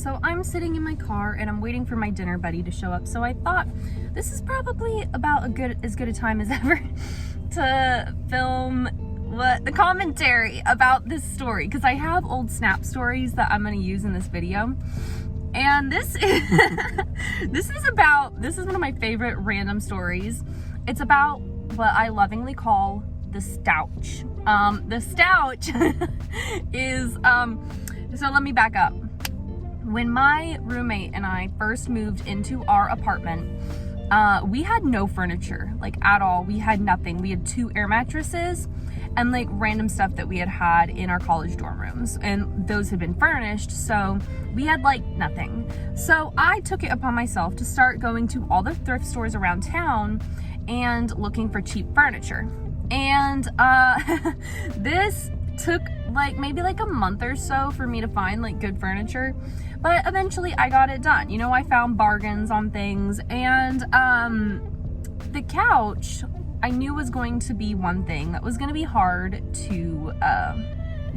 So I'm sitting in my car and I'm waiting for my dinner buddy to show up. So I thought this is probably about as good a time as ever to film the commentary about this story, because I have old Snap stories that I'm going to use in this video. And this is this is one of my favorite random stories. It's about what I lovingly call the STOUCH. The STOUCH is so let me back up. When my roommate and I first moved into our apartment, we had no furniture, like at all. We had nothing. We had 2 air mattresses and like random stuff that we had in our college dorm rooms, and those had been furnished, so we had like nothing. So I took it upon myself to start going to all the thrift stores around town and looking for cheap furniture. And this took maybe a month or so for me to find like good furniture, but eventually I got it done. You know, I found bargains on things, and the couch I knew was going to be one thing that was going to be hard to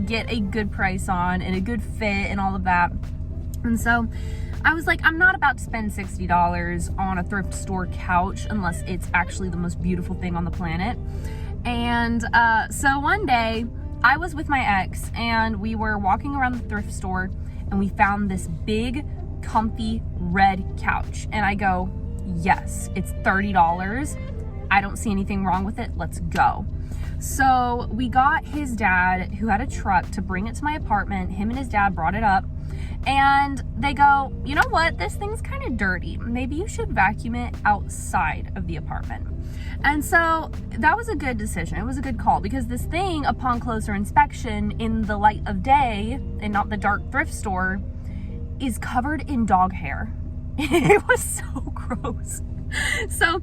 get a good price on and a good fit and all of that. And so I was like, I'm not about to spend $60 on a thrift store couch unless it's actually the most beautiful thing on the planet. And so one day I was with my ex and we were walking around the thrift store and we found this big, comfy red couch. And I go, yes, it's $30. I don't see anything wrong with it. Let's go. So we got his dad, who had a truck, to bring it to my apartment. Him and his dad brought it up, and they go, you know what? This thing's kind of dirty. Maybe you should vacuum it outside of the apartment. And so that was a good decision. It was a good call, because this thing, upon closer inspection in the light of day and not the dark thrift store, is covered in dog hair. It was so gross. So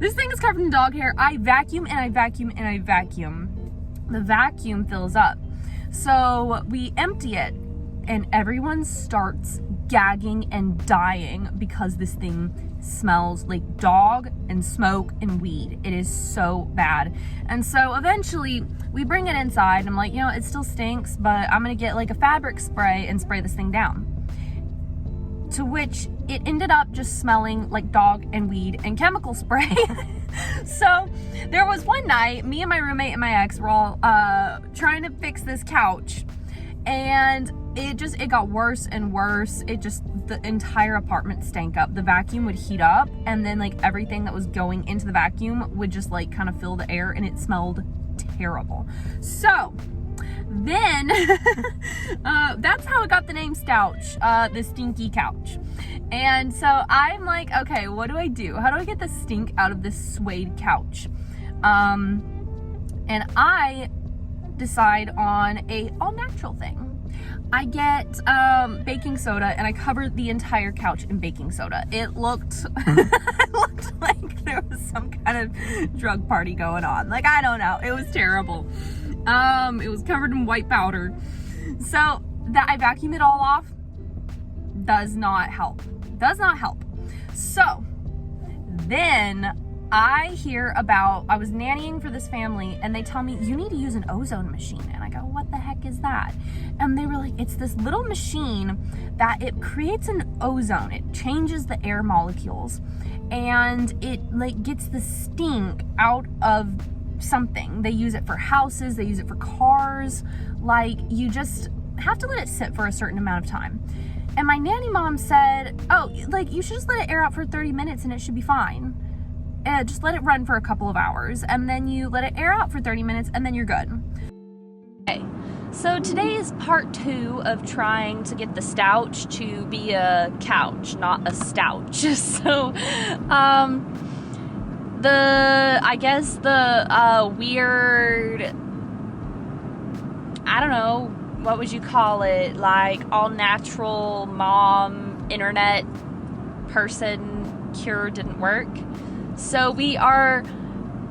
this thing is covered in dog hair. I vacuum and I vacuum and I vacuum. The vacuum fills up. So we empty it and everyone starts gagging and dying because this thing smells like dog and smoke and weed. It is so bad. And so eventually we bring it inside and I'm like, you know, it still stinks, but I'm gonna get like a fabric spray and spray this thing down. To which it ended up just smelling like dog and weed and chemical spray. So there was one night, me and my roommate and my ex were all trying to fix this couch, and it got worse and worse. The entire apartment stank up. The vacuum would heat up, and then like everything that was going into the vacuum would just like kind of fill the air, and it smelled terrible. So then that's how it got the name STOUCH, the stinky couch. And so I'm like, okay, what do I do? How do I get the stink out of this suede couch? And I decide on a all natural thing. I get baking soda and I covered the entire couch in baking soda. It looked like there was some kind of drug party going on. Like, I don't know. It was terrible. It was covered in white powder. So that I vacuum it all off does not help. So then I was nannying for this family, and they tell me, you need to use an ozone machine. And I go, what the heck is that? And they were like, it's this little machine that it creates an ozone. It changes the air molecules, and it like gets the stink out of something. They use it for houses, they use it for cars. Like, you just have to let it sit for a certain amount of time. And my nanny mom said, oh, like, you should just let it air out for 30 minutes and it should be fine. Just let it run for a couple of hours, and then you let it air out for 30 minutes and then you're good. Okay, so today is part 2 of trying to get the STOUCH to be a couch, not a stouch. So, the weird, I don't know, what would you call it? Like all natural mom internet person cure didn't work. So we are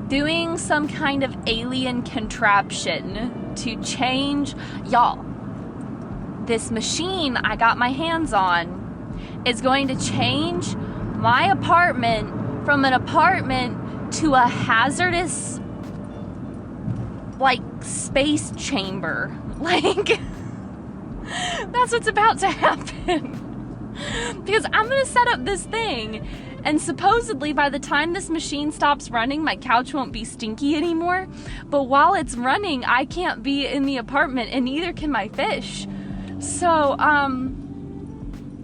doing some kind of alien contraption to change, y'all. This machine I got my hands on is going to change my apartment from an apartment to a hazardous, like, space chamber. Like, that's what's about to happen. because I'm gonna set up this thing, and supposedly by the time this machine stops running, my couch won't be stinky anymore. But while it's running, I can't be in the apartment, and neither can my fish. So,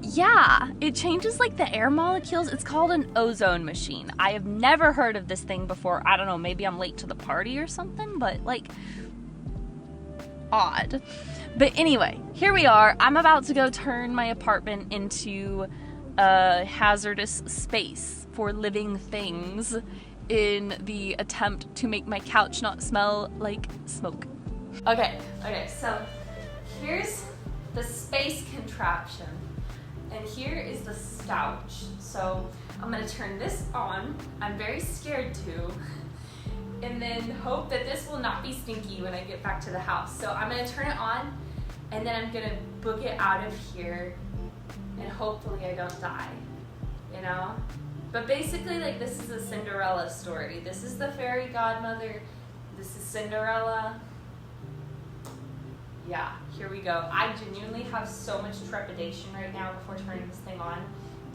yeah, it changes like the air molecules. It's called an ozone machine. I have never heard of this thing before. I don't know, maybe I'm late to the party or something, but like, odd. But anyway, here we are. I'm about to go turn my apartment into a hazardous space for living things in the attempt to make my couch not smell like smoke. Okay, so here's the space contraption. And here is the STOUCH. So I'm gonna turn this on. I'm very scared to. And then hope that this will not be stinky when I get back to the house. So I'm gonna turn it on, and then I'm gonna book it out of here, and hopefully I don't die, you know? But basically, like, this is a Cinderella story. This is the fairy godmother. This is Cinderella. Yeah, here we go. I genuinely have so much trepidation right now before turning this thing on,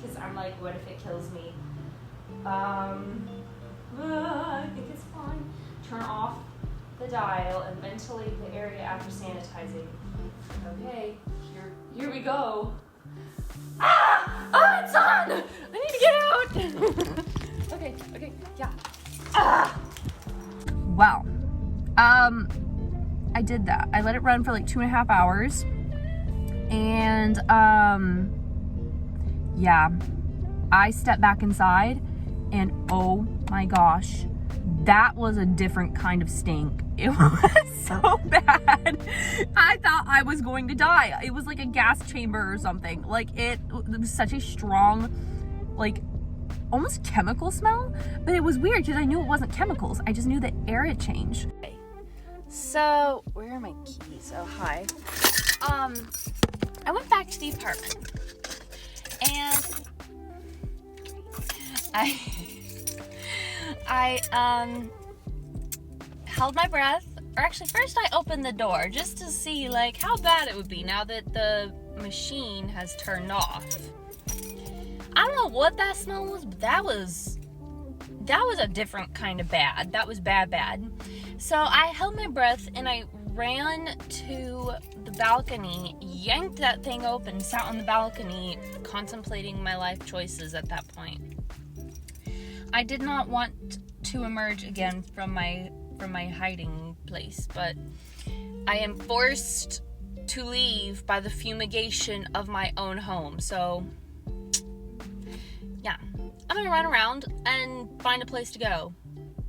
because I'm like, what if it kills me? I think it's fine. Turn off the dial and ventilate the area after sanitizing. Okay, here we go. Ah! Oh, it's on! I need to get out! Okay, yeah. Ah! Wow. I did that. I let it run for like 2.5 hours. And, yeah. I stepped back inside, and oh my gosh, that was a different kind of stink. It was so bad. I thought I was going to die. It was like a gas chamber or something. Like, it was such a strong, like, almost chemical smell. But it was weird because I knew it wasn't chemicals. I just knew the air had changed. So, where are my keys? Oh, hi. I went back to the apartment, and I held my breath, or actually first I opened the door just to see like how bad it would be now that the machine has turned off. I don't know what that smell was, but that was a different kind of bad. That was bad. So I held my breath and I ran to the balcony, yanked that thing open, sat on the balcony contemplating my life choices at that point. I did not want to emerge again from my hiding place, but I am forced to leave by the fumigation of my own home. So yeah, I'm gonna run around and find a place to go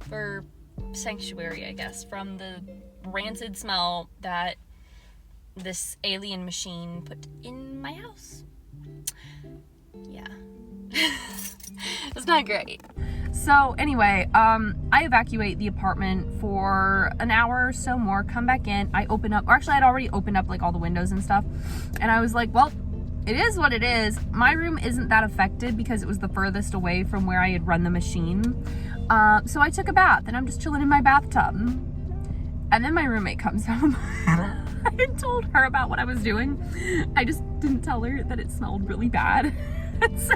for sanctuary, I guess, from the rancid smell that this alien machine put in my house. Yeah. It's not great. So anyway, I evacuate the apartment for an hour or so more, come back in, I open up, or actually I'd already opened up like all the windows and stuff, and I was like, well, it is what it is. My room isn't that affected because it was the furthest away from where I had run the machine. So I took a bath, and I'm just chilling in my bathtub. And then my roommate comes home. I had told her about what I was doing. I just didn't tell her that it smelled really bad. So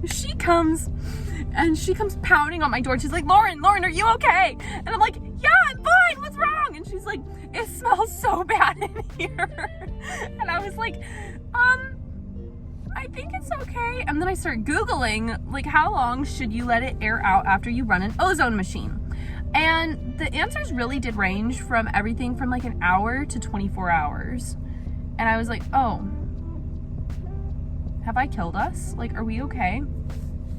she comes pounding on my door. She's like, Lauren, are you okay? And I'm like, yeah, I'm fine. What's wrong? And she's like, it smells so bad in here. And I was like, I think it's okay. And then I start Googling, like, how long should you let it air out after you run an ozone machine? And the answers really did range from everything from like an hour to 24 hours. And I was like, oh, have I killed us? Like, are we okay?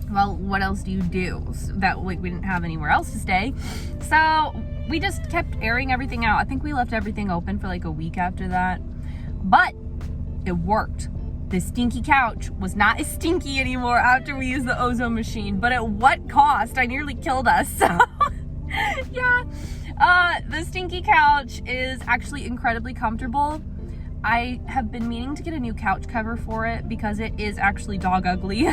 Well, what else do you do? So that, like, we didn't have anywhere else to stay. So we just kept airing everything out. I think we left everything open for like a week after that. But it worked. The stinky couch was not as stinky anymore after we used the ozone machine. But at what cost? I nearly killed us. So yeah, the stinky couch is actually incredibly comfortable. I have been meaning to get a new couch cover for it because it is actually dog ugly.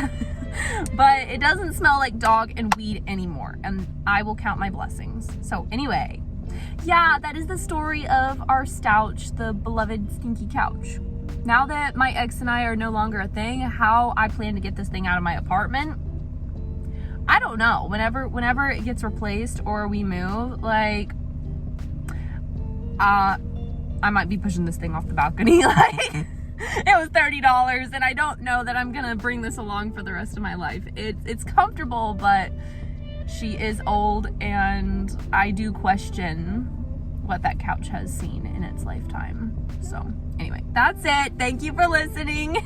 But it doesn't smell like dog and weed anymore, and I will count my blessings. So anyway, yeah, that is the story of our STOUCH, the beloved stinky couch. now that my ex and I are no longer a thing, how I plan to get this thing out of my apartment, I don't know. Whenever it gets replaced or we move, like, I might be pushing this thing off the balcony. Like, it was $30 and I don't know that I'm gonna bring this along for the rest of my life. It's comfortable, but she is old and I do question what that couch has seen in its lifetime. So anyway, that's it. Thank you for listening.